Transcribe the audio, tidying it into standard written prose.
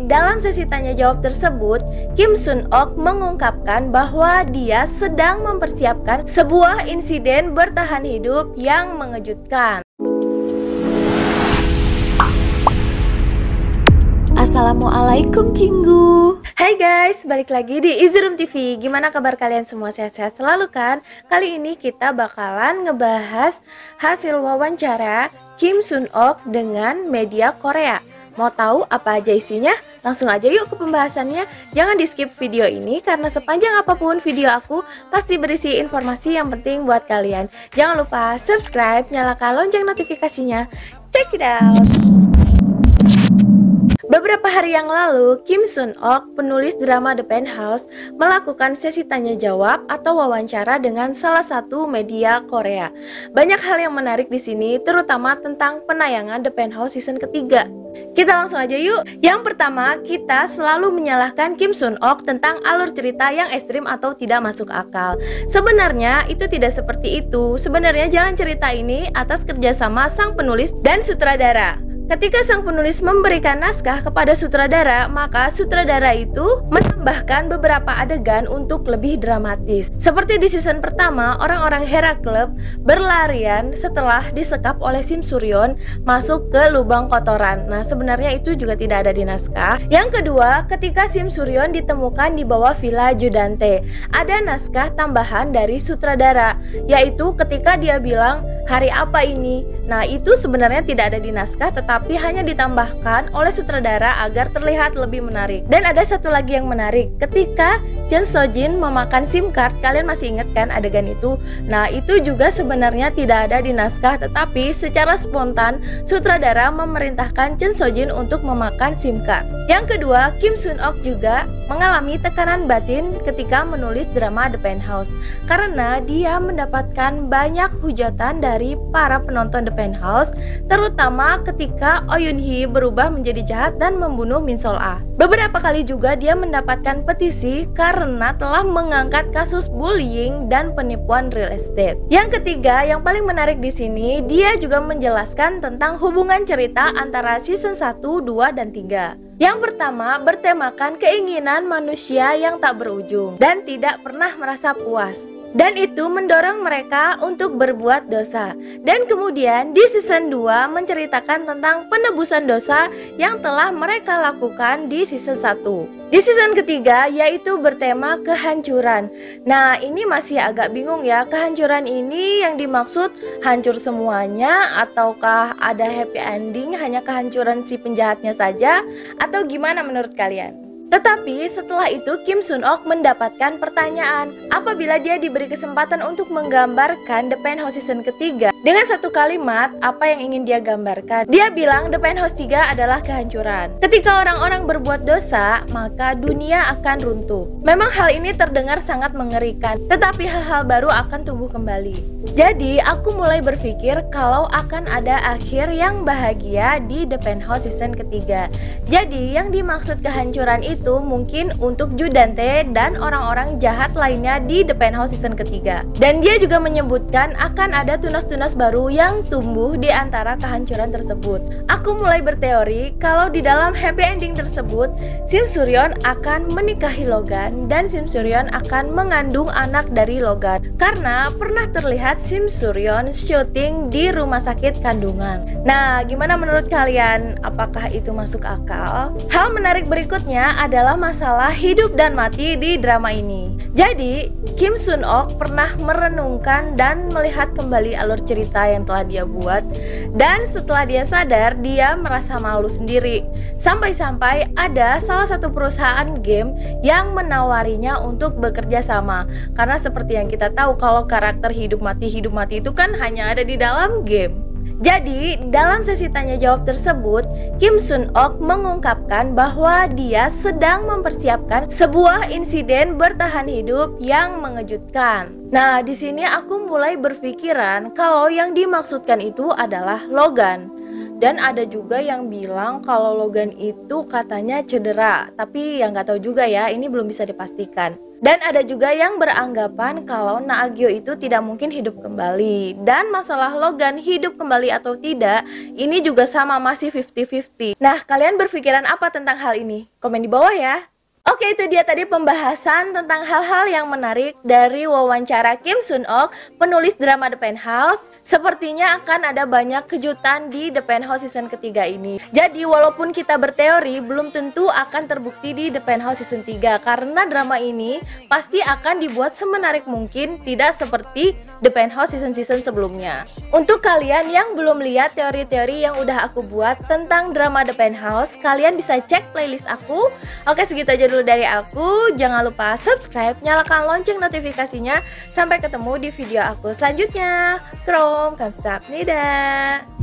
dalam sesi tanya jawab tersebut, Kim Sun Ok mengungkapkan bahwa dia sedang mempersiapkan sebuah insiden bertahan hidup yang mengejutkan. Assalamualaikum Cinggu. Hai guys, balik lagi di Easy Room TV. Gimana kabar kalian semua? Sehat-sehat selalu kan? Kali ini kita bakalan ngebahas hasil wawancara Kim Sun Ok dengan media Korea. Mau tahu apa aja isinya? Langsung aja yuk ke pembahasannya. Jangan di skip video ini karena sepanjang apapun video aku pasti berisi informasi yang penting buat kalian. Jangan lupa subscribe, nyalakan lonceng notifikasinya. Check it out. Beberapa hari yang lalu, Kim Sun Ok, penulis drama The Penthouse, melakukan sesi tanya jawab atau wawancara dengan salah satu media Korea. Banyak hal yang menarik di sini, terutama tentang penayangan The Penthouse season ketiga. Kita langsung aja yuk. Yang pertama, kita selalu menyalahkan Kim Sun Ok tentang alur cerita yang ekstrim atau tidak masuk akal. Sebenarnya itu tidak seperti itu. Sebenarnya jalan cerita ini atas kerjasama sang penulis dan sutradara. Ketika sang penulis memberikan naskah kepada sutradara, maka sutradara itu menambahkan beberapa adegan untuk lebih dramatis. Seperti di season pertama, orang-orang Herakles berlarian setelah disekap oleh Sim Suryon masuk ke lubang kotoran. Nah, sebenarnya itu juga tidak ada di naskah. Yang kedua, ketika Sim Suryon ditemukan di bawah villa Judante, ada naskah tambahan dari sutradara, yaitu ketika dia bilang, "Hari apa ini?" Nah, itu sebenarnya tidak ada di naskah, tetapi hanya ditambahkan oleh sutradara agar terlihat lebih menarik. Dan ada satu lagi yang menarik, ketika Chun So Jin memakan SIM card, kalian masih ingat kan adegan itu? Nah, itu juga sebenarnya tidak ada di naskah, tetapi secara spontan sutradara memerintahkan Chun So Jin untuk memakan SIM card. Yang kedua, Kim Sun Ok juga mengalami tekanan batin ketika menulis drama The Penthouse, karena dia mendapatkan banyak hujatan dari para penonton The Penthouse, terutama ketika Oh Yoon Hee berubah menjadi jahat dan membunuh Min Sol Ah. Beberapa kali juga dia mendapatkan petisi karena telah mengangkat kasus bullying dan penipuan real estate. Yang ketiga, yang paling menarik di sini, dia juga menjelaskan tentang hubungan cerita antara season 1, 2, dan 3. Yang pertama, bertemakan keinginan manusia yang tak berujung dan tidak pernah merasa puas. Dan itu mendorong mereka untuk berbuat dosa. Dan kemudian di season 2 menceritakan tentang penebusan dosa yang telah mereka lakukan di season 1. Di season ketiga yaitu bertema kehancuran. Nah, ini masih agak bingung ya, kehancuran ini yang dimaksud hancur semuanya ataukah ada happy ending, hanya kehancuran si penjahatnya saja, atau gimana menurut kalian? Tetapi setelah itu Kim Sun Ok mendapatkan pertanyaan apabila dia diberi kesempatan untuk menggambarkan The Penthouse season ketiga dengan satu kalimat, apa yang ingin dia gambarkan? Dia bilang The Penthouse 3 adalah kehancuran. Ketika orang-orang berbuat dosa, maka dunia akan runtuh. Memang hal ini terdengar sangat mengerikan, tetapi hal-hal baru akan tumbuh kembali. Jadi aku mulai berpikir kalau akan ada akhir yang bahagia di The Penthouse season ketiga. Jadi yang dimaksud kehancuran itu mungkin untuk Judante dan orang-orang jahat lainnya di The Penthouse season ketiga. Dan dia juga menyebutkan akan ada tunas-tunas baru yang tumbuh di antara kehancuran tersebut. Aku mulai berteori kalau di dalam happy ending tersebut Sim Suryon akan menikahi Logan dan Sim Suryon akan mengandung anak dari Logan, karena pernah terlihat Sim Suryon syuting di rumah sakit kandungan. Nah, gimana menurut kalian? Apakah itu masuk akal? Hal menarik berikutnya adalah masalah hidup dan mati di drama ini. Jadi, Kim Sun Ok pernah merenungkan dan melihat kembali alur cerita yang telah dia buat, dan setelah dia sadar, dia merasa malu sendiri. Sampai-sampai ada salah satu perusahaan game yang menawarinya untuk bekerja sama. Karena seperti yang kita tahu, kalau karakter hidup mati itu kan hanya ada di dalam game. Jadi, dalam sesi tanya jawab tersebut, Kim Sun Ok mengungkapkan bahwa dia sedang mempersiapkan sebuah insiden bertahan hidup yang mengejutkan. Nah, di sini aku mulai berpikiran kalau yang dimaksudkan itu adalah Logan. Dan ada juga yang bilang kalau Logan itu katanya cedera, tapi yang nggak tahu juga ya, ini belum bisa dipastikan. Dan ada juga yang beranggapan kalau Naagyo itu tidak mungkin hidup kembali. Dan masalah Logan hidup kembali atau tidak, ini juga sama, masih 50-50. Nah, kalian berpikiran apa tentang hal ini? Komen di bawah ya. Oke, itu dia tadi pembahasan tentang hal-hal yang menarik dari wawancara Kim Sun Ok, penulis drama The Penthouse. Sepertinya akan ada banyak kejutan di The Penthouse season ketiga ini. Jadi walaupun kita berteori, belum tentu akan terbukti di The Penthouse season 3, karena drama ini pasti akan dibuat semenarik mungkin, tidak seperti The Penthouse season-season sebelumnya. Untuk kalian yang belum lihat teori-teori yang udah aku buat tentang drama The Penthouse, kalian bisa cek playlist aku. Oke, segitu aja dulu dari aku. Jangan lupa subscribe, nyalakan lonceng notifikasinya. Sampai ketemu di video aku selanjutnya. Krom, kamsahamnida.